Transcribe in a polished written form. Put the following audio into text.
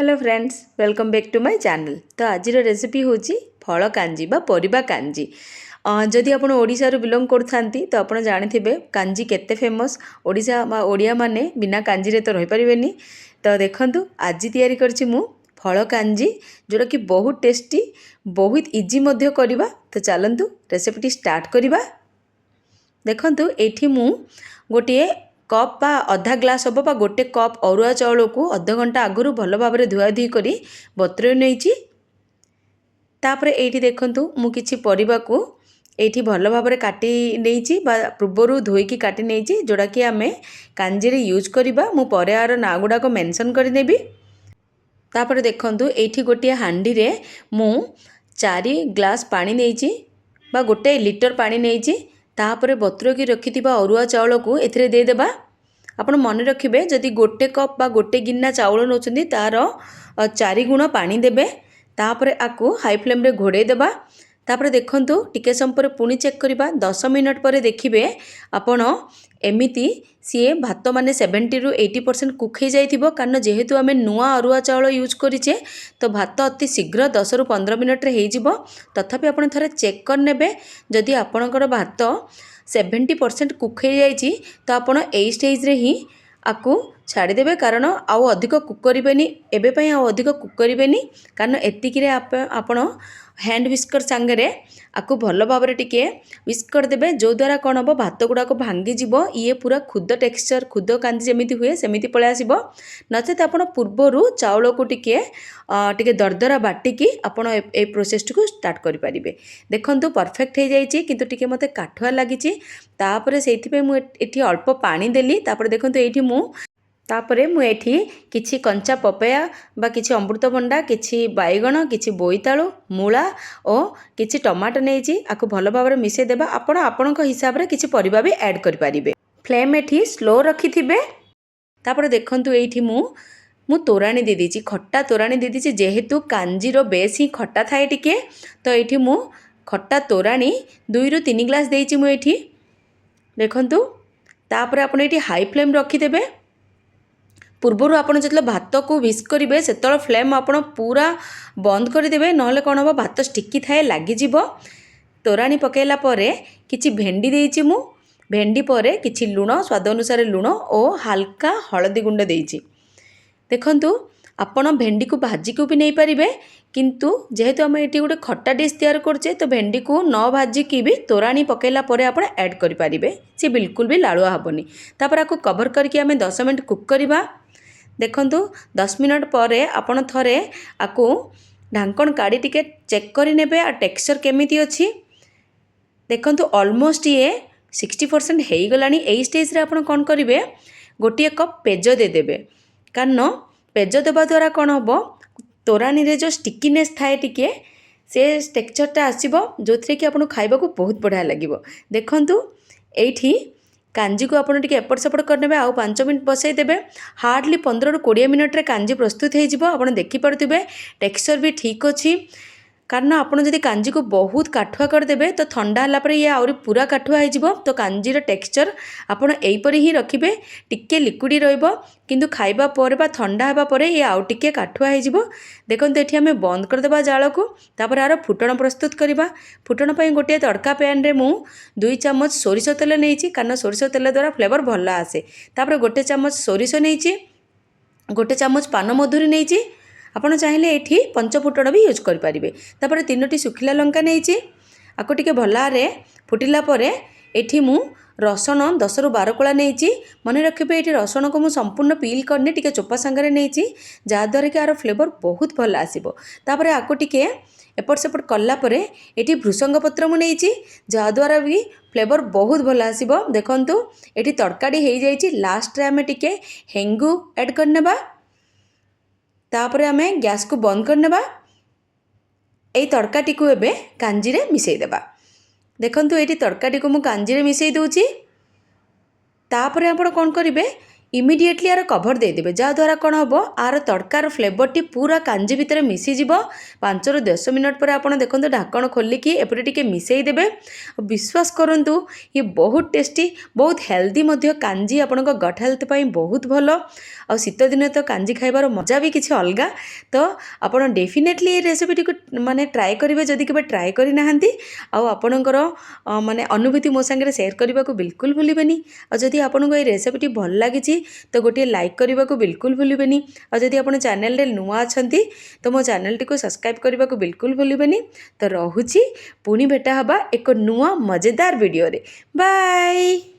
Hello friends, welcome back to my channel. तो आज recipe हूँ फल कांजी बा परिबा कांजी। जदि आप ओडिशारू बिलोंग करथांती तो आप जानिथिबे कांजी केते फेमस। ओडिशा ओडिया माने बिना कांजी रे तो रहि परिबेनी। तो देखंतु आज तैयारी करछि मु फल कांजी, जोटा कि बहुत टेस्टी, बहुत इजी मध्य करबा। तो चलंतु रेसिपीटी स्टार्ट करबा। देखंतु एठी मु गोटे कप बा अधा ग्लास हम बा गोटे कप अरुआ चाउल को अध घंटा आगु भल भाव में धुआधुई कर बतुरे नहीं। तापर ये देखंतु मु किछि परिबा को एठी भल भाव में काटी नहीं बा पूर्वर धोईकी काटी नहीं, जोड़ा कि आम कांजी रे यूज करबा। मु परे आर ना गुड़ाक मेंशन करदेबी। तापर देखंतु एठी गोटे हांडी रे मु 4 ग्लास पानी नहीं बा गोटे लिटर पानी नहीं। तापर बतुरकी रखिथिबा अरुआ चाउल को एथिरे दे देबा। आपण मन रखिबे जदि गोटे कप बा गोटे गिन्ना चाउल नौचंदी तार 4 गुण पानी देबे। तापर आकु हाई फ्लेम रे घोड़े देबा। तापर देखंतु टिके सम पर पुणी चेक करबा। 10 मिनट पर देखिबे आपण एमिति सीए भात माने 70 रु 80% कुक हो जाइथिबो। कारण जेहेतु आमे नुआ अरुआ चाउल यूज करिचे तो भात अति शीघ्र 10 रु 15 मिनट रे हेजिबो। तथापि आपण थरे चेक कर नेबे। जदि आपणकर भात 70% कुक हो जाइछि तो आपण ए स्टेज रे ही आकु छाड़ीदेवे। कारण आउ अधिक कुक करेनि, एबे आउ अधिक कुक करेनि। कारण एतिक आपण हैंड विस्कर सांगे आकु भल भाव में टिके विस्क करदेवे। जो द्वारा कौन हम भात गुड़ाक भांगी जीव, ये पूरा खुद टेक्सचर खुद कांजी जमी हुए सेमती पलि आसब। नचेत आपण पूर्वर चाउल को टिके दरदरा बाटिकी आपण ए प्रोसेस को स्टार्ट करें। देखंतु परफेक्ट हो जाइए, किंतु टिके मते काठुआ लगी। तापर से मुझे अल्प पानी देली। तापर देखंतु एठी मुझे किछि कंचा पपया बा किछि अमृतभंडा, किछि बैगण, किछि बोईतालु, मूला और किछि टमाटो नहीं। आकु भल भाव में मिसई देबा। आपण आपणक हिसाब रे किछि परिबा भी ऐड करि परिबे। फ्लेम एठी स्लो रखिथिबे। तापर देखंतु एठी मु तोराणी दे दीची, खट्टा तोराणी दे दीची। जेहेतु कांजीर बेस ही खट्टा थाए टिके, तो एठी मु खट्टा तोराणी 2 रु 3 ग्लास देइची मु एठी। देखंतु तापर आपण एठी हाई फ्लेम रखिदेबे। पूर्वर आपड़ जो भात को विस्क करेंगे से फ्लेम आप पूरा बंद करदे, ना कौन हम भात स्टिकी थाए लगिज। तोराणी पकईला किछि भेंडी देइछि मु। भेंडी पर किछि लुण स्वाद अनुसार लुण और हल्का हलदी गुंड देइछि। देखंतु आपण भेंडी को भाजी को भी नहीं पारिबे, किंतु जेहेतु आम ये गोटे खट्टा डिश तैयार करछे तो भेंडी को न भाजिकी भी तोराणी पकईला आप ऐड करें। सी बिल्कुल भी लालुआ हेनी। तापर आपको कवर करके आम 10 मिनट कुक करवा। देखंतु 10 मिनट पर आपण थरे आकु ढांकण काढ़ी टिके चेक करि नेबे आ टेक्सचर केमिति अछि। देखंतु ऑलमोस्ट ये 60% हेई गलानी। एई स्टेज रे आपण कोन करिवे, गोटे कप पेज दे देबे। कारण पेज देबा द्वारा कोन हबो, तोराणी रे जो स्टिकीनेस थाए टिके से टेक्सचरटा आसीबो, जोथरे कि आपण खाइबा को बहुत बढ़िया लागिबो। देखंतु एठी कांजी को आपड़ टिके एपट सेपट करने आउ 5 मिनट बसई देबे। हार्डली 15 रु 20 मिनट रे कांजी प्रस्तुत हो। आप देखिपे टेक्सचर भी ठीक अच्छी। कारण आपड़ जदि कांजी को बहुत काठुआ करदेबे तो ठंडा होला ये आउरी पूरा काठुआ हो। तो कांजीर टेक्सचर आपड़ एहीपरि ही रखिबे। टिके लिक्विड रहिबो, किंतु खाइबा पर बा ठंडा हेबा पर ये आउ टिके काठुआ हो। देखंतु एठी आमे बंद करदेबा जाल को। तापर आरो फुटण प्रस्तुत करबा। फुटण पई गोटे तड़का पैन रे मु 2 चम्मच सोरिष तेल नेइछि, कारण सोरिष तेल द्वारा फ्लेवर भल आसे। तापर गोटे चम्मच सोरिष नेइछि, गोटे चम्मच पान मधुरी नेइछि। आपण चाहिले एठी पंचफुटण भी यूज कर पारिबे। तापर 3टी सुखिला लंका नेइछि। आको टिके भलारे फुटिला परे एठी मु रसुण 10 रु 12 कोला नेइछि। मन रखिबे एठी रसुण को मु संपूर्ण पील करने टिके चोपा संगे नेइछि, जाद्वारा कि आर फ्लेवर बहुत भल आसीबो। तापर आको टिके एपट सेपट कला परे एठी भृसंग पत्र मु नेइछि, जाद्वारा भी फ्लेवर बहुत भल आसीबो। देखंतु एठी तड़काडी हेई जाइछि। लास्ट रे आमे टिके हेंगु ऐड करनेबा। तापर आमे गैस को बंद करनेबा। एई तड़काटी को एबे कांजी रे मिसई देबा। देखंतु एठी तड़काटी को मु कांजी रे मिसई दोछि। तापर आपण कोन करिवे, इमिडिएटली यार कभर देदेवे जहाँद्वारा कौन हम आर तड़कार फ्लेवरटी पूरा कांजी भितर मिसीज 5 ରୁ 10 मिनट पर आप देखो ढाकण खोलिकी एपटे टिके मिसईदेवे विश्वास करूँ ये बहुत टेस्टी बहुत हेल्दी कांजी आपण गट हेल्थ बहुत भल आ शीत दिन तो कांजी खाइबार मजा भी किसी अलग तो आपड़ डेफिनेटली ये रेसिपीटी को माने ट्राए करेंगे जदि के ट्राए करना आपणकर माने अनुभूति मो सांगे सेयार करने को बिल्कुल भूलें आदि आपको ये रेसिपीटी भल लगी तो गोटे लाइक करने को बिल्कुल भूलें आदि आप चैनल नुआ अच्छा तो मो चैनल टी को सब्सक्राइब करने को बिल्कुल भूलें तो रोची पुणी भेटा हवा एक नुआ मजेदार वीडियो रे बाय।